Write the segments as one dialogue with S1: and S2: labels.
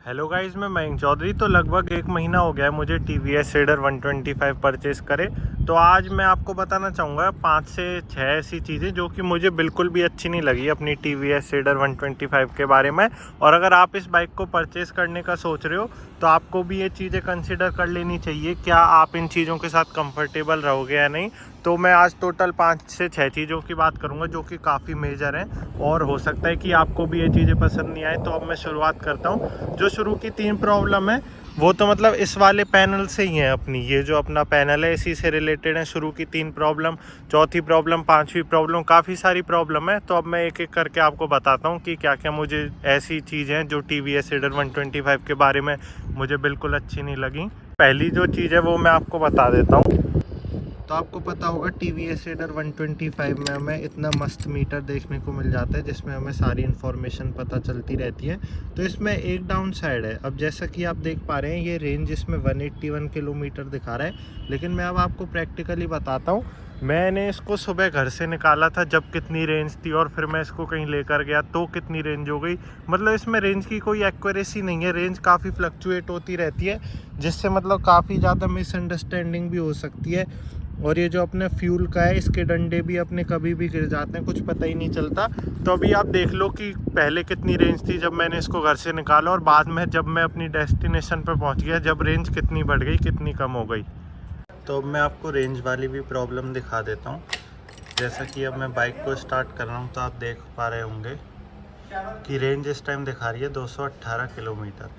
S1: Hello guys, मैं मयंक चौधरी। तो लगभग एक महीना हो गया है मुझे T V S raider 125 purchase करे। तो आज मैं आपको बताना चाहूँगा 5 से 6 ऐसी चीज़ें जो कि मुझे बिल्कुल भी अच्छी नहीं लगी अपनी टी वी एस रेडर 125 के बारे में। और अगर आप इस बाइक को परचेस करने का सोच रहे हो तो आपको भी ये चीज़ें कंसिडर कर लेनी चाहिए, क्या आप इन चीज़ों के साथ कंफर्टेबल रहोगे या नहीं। तो मैं आज टोटल 5 से 6 चीज़ों की बात करूँगा जो कि काफ़ी मेजर हैं और हो सकता है कि आपको भी ये चीज़ें पसंद नहीं आए। तो अब मैं शुरुआत करता हूँ। जो शुरू की 3 प्रॉब्लम है वो तो मतलब इस वाले पैनल से ही है, अपनी ये जो अपना पैनल है इसी से रिलेटेड है शुरू की 3 प्रॉब्लम। चौथी प्रॉब्लम, पांचवी प्रॉब्लम, काफ़ी सारी प्रॉब्लम है। तो अब मैं एक एक करके आपको बताता हूँ कि क्या क्या मुझे ऐसी चीज़ें हैं जो टी वी एस रेडर 125 के बारे में मुझे बिल्कुल अच्छी नहीं लगी। पहली जो चीज़ है वो मैं आपको बता देता हूँ। तो आपको पता होगा टी वी एस रेडर 125 में हमें इतना मस्त मीटर देखने को मिल जाता है जिसमें हमें सारी इन्फॉर्मेशन पता चलती रहती है। तो इसमें एक डाउन साइड है। अब जैसा कि आप देख पा रहे हैं ये रेंज इसमें 181 किलोमीटर दिखा रहा है, लेकिन मैं अब आपको प्रैक्टिकली बताता हूँ। मैंने इसको सुबह घर से निकाला था जब कितनी रेंज थी, और फिर मैं इसको कहीं लेकर गया तो कितनी रेंज हो गई। मतलब इसमें रेंज की कोई एक्यूरेसी नहीं है, रेंज काफ़ी फ्लक्चुएट होती रहती है जिससे मतलब काफ़ी ज़्यादा मिसअंडरस्टैंडिंग भी हो सकती है। और ये जो अपने फ्यूल का है इसके डंडे भी अपने कभी भी गिर जाते हैं, कुछ पता ही नहीं चलता। तो अभी आप देख लो कि पहले कितनी रेंज थी जब मैंने इसको घर से निकाला, और बाद में जब मैं अपनी डेस्टिनेशन पर पहुंच गया जब रेंज कितनी बढ़ गई कितनी कम हो गई। तो अब मैं आपको रेंज वाली भी प्रॉब्लम दिखा देता हूँ। जैसा कि अब मैं बाइक को स्टार्ट कर रहा हूँ तो आप देख पा रहे होंगे कि रेंज इस टाइम दिखा रही है 218 किलोमीटर।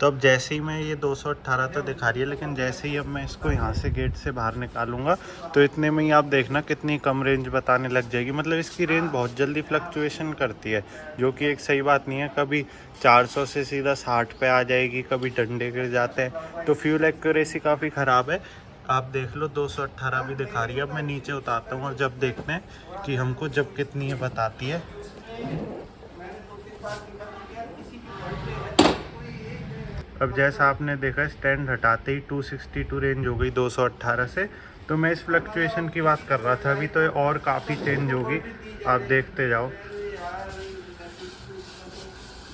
S1: तो अब जैसे ही मैं ये 218 तो दिखा रही है, लेकिन जैसे ही अब मैं इसको यहाँ से गेट से बाहर निकालूंगा तो इतने में ही आप देखना कितनी कम रेंज बताने लग जाएगी। मतलब इसकी रेंज बहुत जल्दी फ्लक्चुएशन करती है, जो कि एक सही बात नहीं है। कभी 400 से सीधा 60 पे आ जाएगी, कभी डंडे गिर जाते हैं। तो फ्यूल एक्यूरेसी काफ़ी ख़राब है। आप देख लो 218 भी दिखा रही है। अब मैं नीचे उतारता हूँ और जब देखते हैं कि हमको जब कितनी है बताती है। अब जैसा आपने देखा स्टैंड हटाते ही 262 रेंज हो गई 218 से। तो मैं इस फ्लक्चुएशन की बात कर रहा था, अभी तो और काफ़ी चेंज होगी, आप देखते जाओ।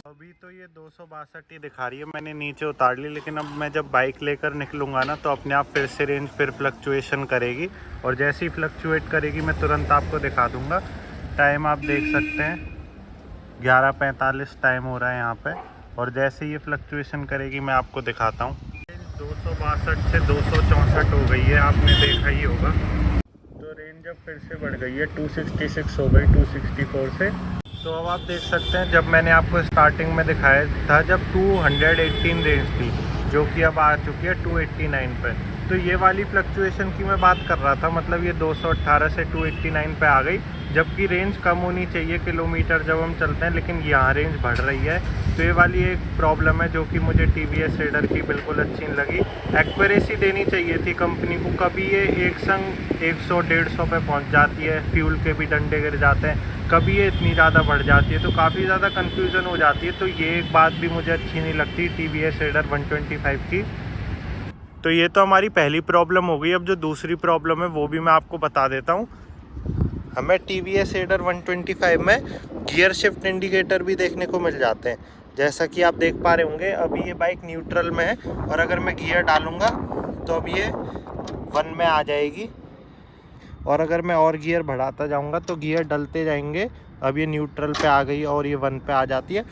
S1: अभी तो ये 262 ही दिखा रही है, मैंने नीचे उतार ली, लेकिन अब मैं जब बाइक लेकर निकलूँगा ना तो अपने आप फिर से रेंज फिर फ्लक्चुएशन करेगी। और जैसे ही फ्लक्चुएट करेगी मैं तुरंत आपको दिखा दूँगा। टाइम आप देख सकते हैं 11:45 टाइम हो रहा है यहाँ पे। और जैसे ये फ्लक्चुएशन करेगी मैं आपको दिखाता हूँ। 262 से 264 हो गई है, आपने देखा ही होगा। तो रेंज अब फिर से बढ़ गई है, 266 हो गई 264 से। तो अब आप देख सकते हैं जब मैंने आपको स्टार्टिंग में दिखाया था जब 218 रेंज थी, जो कि अब आ चुकी है 289 पे। तो ये वाली फ्लक्चुएशन की मैं बात कर रहा था, मतलब ये 218 से 289 पे आ गई, जबकि रेंज कम होनी चाहिए किलोमीटर जब हम चलते हैं, लेकिन यहाँ रेंज बढ़ रही है। तो ये वाली एक प्रॉब्लम है जो कि मुझे टी वी एस रेडर की बिल्कुल अच्छी नहीं लगी। एक्यूरेसी देनी चाहिए थी कंपनी को, कभी ये एक संग 100-150 पे पहुँच जाती है, फ्यूल के भी डंडे गिर जाते हैं, कभी ये इतनी ज़्यादा बढ़ जाती है, तो काफ़ी ज़्यादा कन्फ्यूज़न हो जाती है। तो ये एक बात भी मुझे अच्छी नहीं लगती टी वी एस रेडर 125 की। तो ये तो हमारी पहली प्रॉब्लम हो गई। अब जो दूसरी प्रॉब्लम है वो भी मैं आपको बता देता हूँ। हमें टी वी एस रेडर 125 में गियर शिफ्ट इंडिकेटर भी देखने को मिल जाते हैं। जैसा कि आप देख पा रहे होंगे अभी ये बाइक न्यूट्रल में है, और अगर मैं गियर डालूँगा तो अब ये 1 में आ जाएगी, और अगर मैं और गियर बढ़ाता जाऊंगा तो गियर डलते जाएंगे। अब ये न्यूट्रल पे आ गई और ये 1 पे आ जाती है।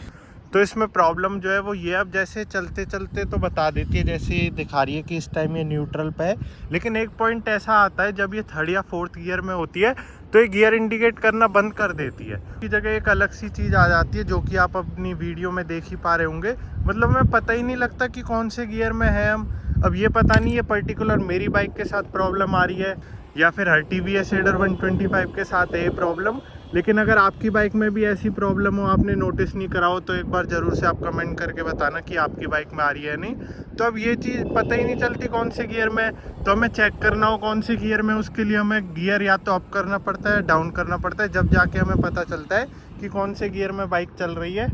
S1: तो इसमें प्रॉब्लम जो है वो ये, अब जैसे चलते चलते तो बता देती है, जैसे ये दिखा रही है कि इस टाइम ये न्यूट्रल पे है, लेकिन एक पॉइंट ऐसा आता है जब ये 3rd या 4th गियर में होती है तो ये गियर इंडिकेट करना बंद कर देती है। की जगह एक अलग सी चीज़ आ जाती है जो कि आप अपनी वीडियो में देख ही पा रहे होंगे। मतलब हमें पता ही नहीं लगता कि कौन से गियर में है हम। अब ये पता नहीं ये पर्टिकुलर मेरी बाइक के साथ प्रॉब्लम आ रही है या फिर हर टी वी एस रेडर 125 के साथ है ये प्रॉब्लम। लेकिन अगर आपकी बाइक में भी ऐसी प्रॉब्लम हो, आपने नोटिस नहीं करा हो, तो एक बार ज़रूर से आप कमेंट करके बताना कि आपकी बाइक में आ रही है नहीं। तो अब ये चीज़ पता ही नहीं चलती कौन से गियर में, तो हमें चेक करना हो कौन से गियर में, उसके लिए हमें गियर या तो अप करना पड़ता है डाउन करना पड़ता है, जब जाके हमें पता चलता है कि कौन से गियर में बाइक चल रही है।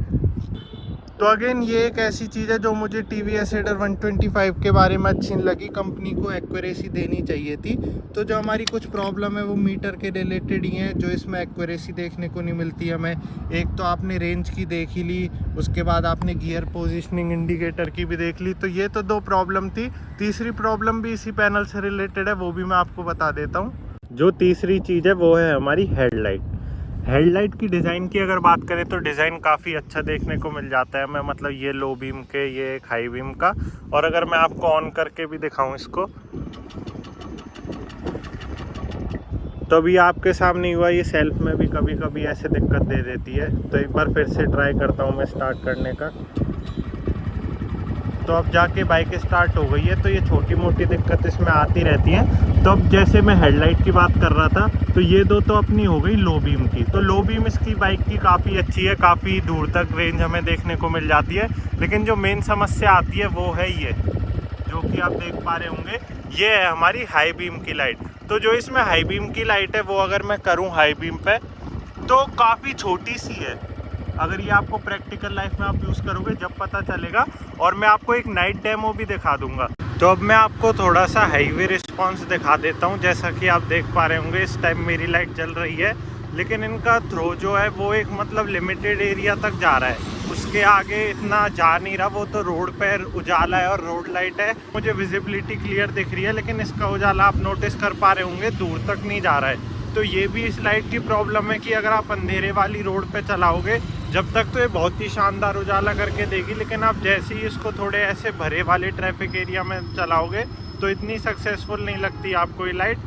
S1: तो अगेन ये एक ऐसी चीज़ है जो मुझे TVS Raider 125 के बारे में अच्छी नहीं लगी। कंपनी को एक्यूरेसी देनी चाहिए थी। तो जो हमारी कुछ प्रॉब्लम है वो मीटर के रिलेटेड ही हैं, जो इसमें एक्यूरेसी देखने को नहीं मिलती हमें। एक तो आपने रेंज की देख ही ली, उसके बाद आपने गियर पोजिशनिंग इंडिकेटर की भी देख ली। तो ये तो 2 प्रॉब्लम थी। तीसरी प्रॉब्लम भी इसी पैनल से रिलेटेड है, वो भी मैं आपको बता देता हूँ। जो तीसरी चीज़ है वो है हमारी हेडलाइट। हेडलाइट की डिज़ाइन की अगर बात करें तो डिज़ाइन काफ़ी अच्छा देखने को मिल जाता है हमें, मतलब ये लो बीम के, ये एक हाई बीम का। और अगर मैं आपको ऑन करके भी दिखाऊं इसको, तो अभी आपके सामने हुआ, ये सेल्फ में भी कभी कभी ऐसे दिक्कत दे देती है। तो एक बार फिर से ट्राई करता हूं मैं स्टार्ट करने का। तो अब जाके बाइक स्टार्ट हो गई है। तो ये छोटी मोटी दिक्कत इसमें आती रहती है। तो अब जैसे मैं हेडलाइट की बात कर रहा था, तो ये 2 तो अपनी हो गई लो बीम की। तो लो बीम इसकी बाइक की काफ़ी अच्छी है, काफ़ी दूर तक रेंज हमें देखने को मिल जाती है। लेकिन जो मेन समस्या आती है वो है ये, जो कि आप देख पा रहे होंगे, ये है हमारी हाई बीम की लाइट। तो जो इसमें हाई बीम की लाइट है वो अगर मैं करूँ हाई बीम पे, तो काफ़ी छोटी सी है। अगर ये आपको प्रैक्टिकल लाइफ में आप यूज़ करोगे जब पता चलेगा। और मैं आपको एक नाइट डेमो भी दिखा दूंगा। तो अब मैं आपको थोड़ा सा हाईवे रिस्पांस दिखा देता हूँ। जैसा कि आप देख पा रहे होंगे इस टाइम मेरी लाइट जल रही है, लेकिन इनका थ्रो जो है वो एक मतलब लिमिटेड एरिया तक जा रहा है, उसके आगे इतना जा नहीं रहा। वो तो रोड पर उजाला है और रोड लाइट है, मुझे विजिबिलिटी क्लियर दिख रही है, लेकिन इसका उजाला आप नोटिस कर पा रहे होंगे दूर तक नहीं जा रहा है। तो ये भी इस लाइट की प्रॉब्लम है कि अगर आप अंधेरे वाली रोड पे चलाओगे जब तक तो ये बहुत ही शानदार उजाला करके देगी, लेकिन आप जैसे ही इसको थोड़े ऐसे भरे वाले ट्रैफिक एरिया में चलाओगे तो इतनी सक्सेसफुल नहीं लगती आपको ये लाइट।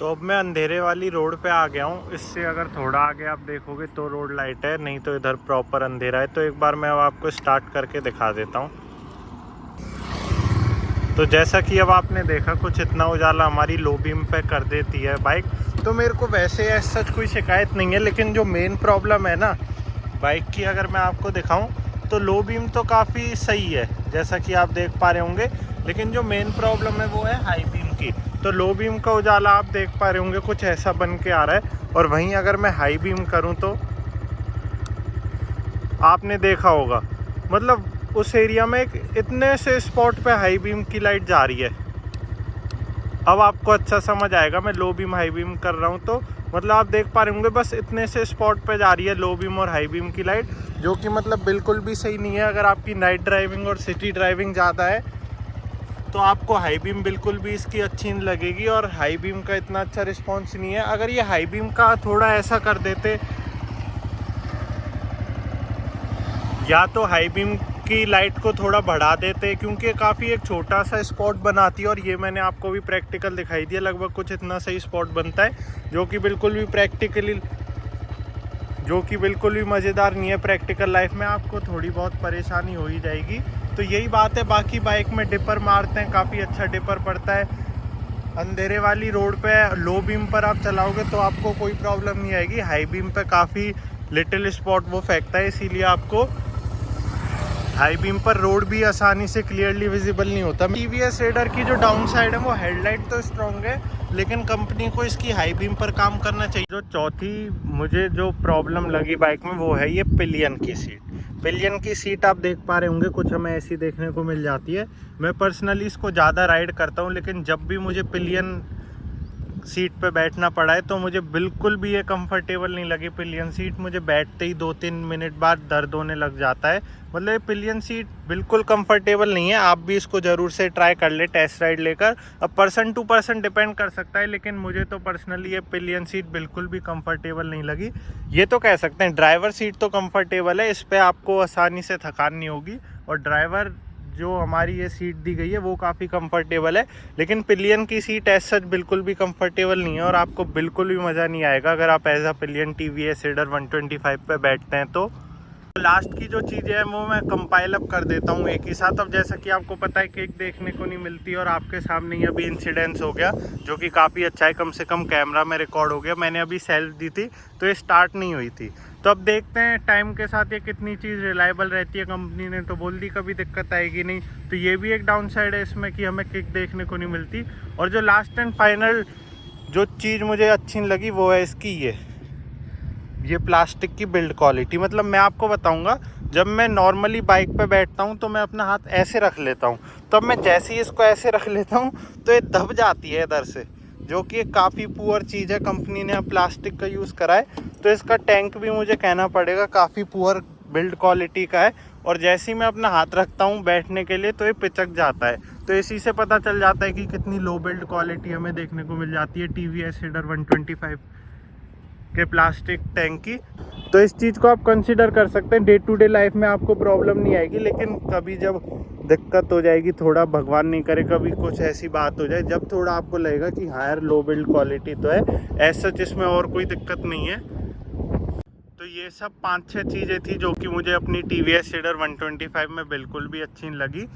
S1: तो अब मैं अंधेरे वाली रोड पे आ गया हूँ। इससे अगर थोड़ा आगे आप देखोगे तो रोड लाइट है, नहीं तो इधर प्रॉपर अंधेरा है। तो एक बार मैं अब आपको स्टार्ट करके दिखा देता हूँ। तो जैसा कि अब आपने देखा कुछ इतना उजाला हमारी लो बीम पे कर देती है बाइक। तो मेरे को वैसे ऐसा सच कोई शिकायत नहीं है, लेकिन जो मेन प्रॉब्लम है ना बाइक की, अगर मैं आपको दिखाऊं तो लो बीम तो काफ़ी सही है जैसा कि आप देख पा रहे होंगे, लेकिन जो मेन प्रॉब्लम है वो है हाई बीम की। तो लो बीम का उजाला आप देख पा रहे होंगे कुछ ऐसा बन के आ रहा है, और वहीं अगर मैं हाई बीम करूं तो आपने देखा होगा मतलब उस एरिया में इतने से स्पॉट पे हाई बीम की लाइट जा रही है। अब आपको अच्छा समझ आएगा, मैं लो बीम हाई बीम कर रहा हूँ तो मतलब आप देख पा रहे होंगे बस इतने से स्पॉट पे जा रही है लो बीम और हाई बीम की लाइट, जो कि मतलब बिल्कुल भी सही नहीं है। अगर आपकी नाइट ड्राइविंग और सिटी ड्राइविंग ज़्यादा है तो आपको हाई बीम बिल्कुल भी इसकी अच्छी नहीं लगेगी, और हाई बीम का इतना अच्छा रिस्पॉन्स नहीं है। अगर ये हाई बीम का थोड़ा ऐसा कर देते, या तो हाई बीम की लाइट को थोड़ा बढ़ा देते, क्योंकि काफ़ी एक छोटा सा स्पॉट बनाती है, और ये मैंने आपको भी प्रैक्टिकल दिखाई दिया, लगभग कुछ इतना सही स्पॉट बनता है जो कि बिल्कुल भी मज़ेदार नहीं है। प्रैक्टिकल लाइफ में आपको थोड़ी बहुत परेशानी हो ही जाएगी। तो यही बात है। बाकी बाइक में डिपर मारते हैं, काफ़ी अच्छा डिपर पड़ता है। अंधेरे वाली रोड पे लो बीम पर आप चलाओगे तो आपको कोई प्रॉब्लम नहीं आएगी। हाई बीम पे काफ़ी लिटिल स्पॉट वो फेंकता है, इसीलिए आपको हाई बीम पर रोड भी आसानी से क्लियरली विजिबल नहीं होता। TVS रेडर की जो डाउन साइड है वो हेडलाइट तो स्ट्रॉन्ग है, लेकिन कंपनी को इसकी हाई बीम पर काम करना चाहिए। जो चौथी मुझे जो प्रॉब्लम लगी बाइक में वो है ये पिलियन की सीट। पिलियन की सीट आप देख पा रहे होंगे कुछ हमें ऐसी देखने को मिल जाती है। मैं पर्सनली इसको ज़्यादा राइड करता हूँ, लेकिन जब भी मुझे पिलियन सीट पे बैठना पड़ा है तो मुझे बिल्कुल भी ये कंफर्टेबल नहीं लगी। पिलियन सीट मुझे बैठते ही 2-3 मिनट बाद दर्द होने लग जाता है। मतलब ये पिलियन सीट बिल्कुल कंफर्टेबल नहीं है। आप भी इसको ज़रूर से ट्राई कर ले टेस्ट राइड लेकर। अब पर्सन टू पर्सन डिपेंड कर सकता है, लेकिन मुझे तो पर्सनली ये पिलियन सीट बिल्कुल भी कंफर्टेबल नहीं लगी। ये तो कह सकते हैं ड्राइवर सीट तो कंफर्टेबल है, इस पर आपको आसानी से थकान नहीं होगी, और ड्राइवर जो हमारी ये सीट दी गई है वो काफ़ी कंफर्टेबल है। लेकिन पिलियन की सीट एज सच बिल्कुल भी कंफर्टेबल नहीं है, और आपको बिल्कुल भी मज़ा नहीं आएगा अगर आप as a pillion TVS Raider 125 पे बैठते हैं। तो लास्ट की जो चीज़ें हैं वो मैं कंपाइल अप कर देता हूँ एक ही साथ। अब जैसा कि आपको पता है किक देखने को नहीं मिलती, और आपके सामने ही अभी इंसिडेंस हो गया जो कि काफ़ी अच्छा है, कम से कम कैमरा में रिकॉर्ड हो गया। मैंने अभी सेल्फ दी थी तो ये स्टार्ट नहीं हुई थी। तो अब देखते हैं टाइम के साथ ये कितनी चीज़ रिलायबल रहती है। कंपनी ने तो बोल दी कभी दिक्कत आएगी नहीं, तो ये भी एक डाउन साइड है इसमें कि हमें किक देखने को नहीं मिलती। और जो लास्ट एंड फाइनल जो चीज़ मुझे अच्छी नहीं लगी वो है इसकी ये प्लास्टिक की बिल्ड क्वालिटी। मतलब मैं आपको बताऊंगा जब मैं नॉर्मली बाइक पे बैठता हूँ तो मैं अपना हाथ ऐसे रख लेता हूँ, तब मैं जैसे ही इसको ऐसे रख लेता हूँ तो ये दब जाती है इधर से, जो कि एक काफ़ी पुअर चीज़ है। कंपनी ने अब प्लास्टिक का यूज़ करा है, तो इसका टैंक भी मुझे कहना पड़ेगा काफ़ी पुअर बिल्ड क्वालिटी का है। और जैसे ही मैं अपना हाथ रखता हूँ बैठने के लिए तो ये पिचक जाता है। तो इसी से पता चल जाता है कि कितनी लो बिल्ड क्वालिटी हमें देखने को मिल जाती है TVS हेडर 125 के प्लास्टिक टैंक की। तो इस चीज़ को आप कंसिडर कर सकते हैं। डे टू डे लाइफ में आपको प्रॉब्लम नहीं आएगी, लेकिन कभी जब दिक्कत हो जाएगी, थोड़ा भगवान नहीं करे कभी कुछ ऐसी बात हो जाए जब थोड़ा आपको लगेगा कि हाँ यार लो बिल्ड क्वालिटी तो है, ऐसा जिसमें और कोई दिक्कत नहीं है। तो ये सब 5-6 चीज़ें थी जो कि मुझे अपनी TVS हेडर 125 में बिल्कुल भी अच्छी नहीं लगी।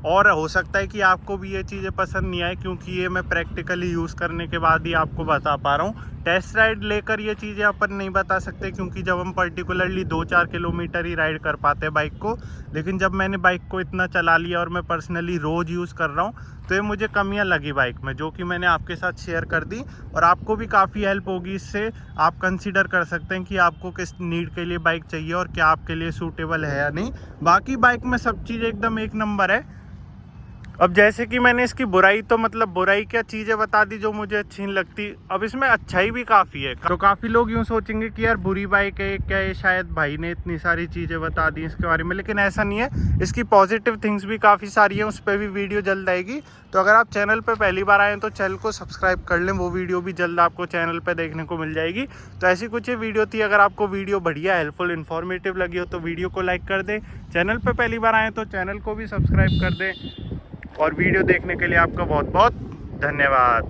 S1: और हो सकता है कि आपको भी ये चीज़ें पसंद नहीं आए, क्योंकि ये मैं प्रैक्टिकली यूज़ करने के बाद ही आपको बता पा रहा हूँ। टेस्ट राइड लेकर ये चीज़ें अपन नहीं बता सकते, क्योंकि जब हम पर्टिकुलरली 2-4 किलोमीटर ही राइड कर पाते हैं बाइक को। लेकिन जब मैंने बाइक को इतना चला लिया और मैं पर्सनली रोज़ यूज़ कर रहा हूँ, तो ये मुझे कमियाँ लगी बाइक में, जो कि मैंने आपके साथ शेयर कर दी। और आपको भी काफ़ी हेल्प होगी इससे। आप कंसिडर कर सकते हैं कि आपको किस नीड के लिए बाइक चाहिए और क्या आपके लिए सूटेबल है या नहीं। बाकी बाइक में सब चीज़ एकदम एक नंबर है। अब जैसे कि मैंने इसकी बुराई, तो मतलब बुराई क्या चीज़ें बता दी जो मुझे अच्छी नहीं लगती, अब इसमें अच्छाई भी काफ़ी है। तो काफ़ी लोग यूँ सोचेंगे कि यार बुरी बाइक है क्या, ये शायद भाई ने इतनी सारी चीज़ें बता दी इसके बारे में, लेकिन ऐसा नहीं है। इसकी पॉजिटिव थिंग्स भी काफ़ी सारी हैं, उस पर भी वीडियो जल्द आएगी। तो अगर आप चैनल पर पहली बार आए हैं तो चैनल को सब्सक्राइब कर लें, वो वीडियो भी जल्द आपको चैनल पर देखने को मिल जाएगी। तो ऐसी कुछ ये वीडियो थी। अगर आपको वीडियो बढ़िया, हेल्पफुल, इन्फॉर्मेटिव लगी हो तो वीडियो को लाइक कर दें। चैनल पर पहली बार आएँ तो चैनल को भी सब्सक्राइब कर दें। और वीडियो देखने के लिए आपका बहुत बहुत धन्यवाद।